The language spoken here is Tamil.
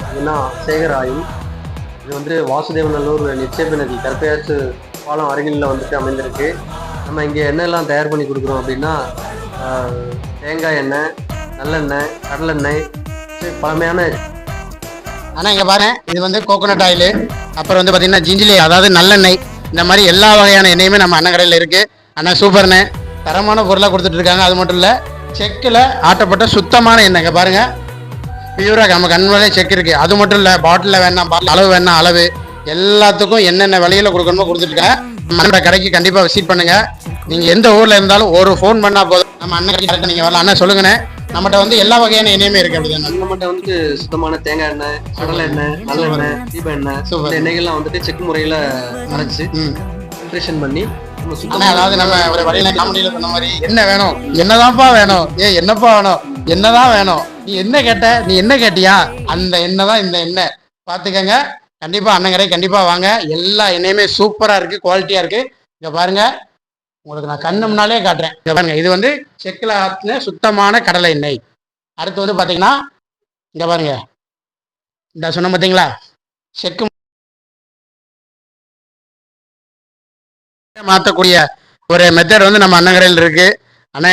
பார்த்தீங்கன்னா சேகர் ஆயில். இது வந்து வாசுதேவநல்லூர் நிச்சேப நதி கருப்பையாற்று பாலம் அருகிலில் வந்துட்டு அமைந்திருக்கு. நம்ம இங்கே எண்ணெய்லாம் தயார் பண்ணி கொடுக்குறோம் அப்படின்னா தேங்காய் எண்ணெய், நல்லெண்ணெய், கடலெண்ணெய், பழமையான. ஆனால் இங்கே பாருங்க, இது வந்து கோகோனட் ஆயில், அப்புறம் வந்து பார்த்தீங்கன்னா ஜிஞ்சிலி, அதாவது நல்லெண்ணெய், இந்த மாதிரி எல்லா வகையான எண்ணெயுமே நம்ம அண்ணன் கடையில் இருக்குது. அண்ணன் சூப்பர்ண்ணே, தரமான பொருளாக கொடுத்துட்டு இருக்காங்க. அது மட்டும் இல்லை, செக்கில் ஆட்டப்பட்ட சுத்தமான எண்ணெய். இங்கே பாருங்கள், பியூராக நம்ம கண்வரையே செக் இருக்குது. அது மட்டும் இல்லை, பாட்டிலில் வேணாம், பாட்டில் அளவு வேணாம், அளவு எல்லாத்துக்கும் என்னென்ன விலையில் கொடுக்கணுமோ கொடுத்துருக்கேன். நம்ம கடைக்கு கண்டிப்பாக விசிட் பண்ணுங்கள். நீங்கள் எந்த ஊரில் இருந்தாலும் ஒரு ஃபோன் பண்ணால் போதும், நம்ம அண்ணன் கடைக்கு கரெக்டாக நீங்கள் வரலாம். அண்ணன் சொல்லுங்கண்ணே, நம்மகிட்ட வந்து எல்லா வகையான எண்ணெயுமே இருக்குது. அப்படிதான் நம்மகிட்ட வந்துட்டு சுத்தமான தேங்காய் எண்ணெய், கடலை எண்ணெய், நல்லெண்ணெய், தீப எண்ணெய், இந்த எண்ணெய்கள்லாம் வந்துட்டு செக் முறையில் அரைச்சு ஃபில்ட்ரேஷன் பண்ணி. அதாவது நம்ம ஒரு வழியில காமெடியில சொன்ன மாதிரி, என்ன வேணும், என்னதான்ப்பா வேணும், என்னப்பா வேணும், என்னதான் வேணும், நீ என்ன கேட்ட, நீ என்ன கேட்டியா, அந்த எண்ணெய் தான் இந்த எண்ணெய். பார்த்துக்கங்க, கண்டிப்பா அண்ணங்கரை கண்டிப்பா வாங்க. எல்லா எண்ணெயுமே சூப்பரா இருக்கு, குவாலிட்டியா இருக்கு. இங்க பாருங்க, உங்களுக்கு நான் கண்ணு முன்னாலே காட்டுறேன். இங்க பாருங்க, இது வந்து செக்கில் ஆத்தின சுத்தமான கடலை எண்ணெய். அடுத்து வந்து பாத்தீங்கன்னா, இங்க பாருங்க, இந்த சொன்ன பார்த்தீங்களா, செக்கு மாற்றக்கூடிய ஒரு மெத்தட் வந்து நம்ம அண்ணங்கரையில் இருக்கு. அண்ணன்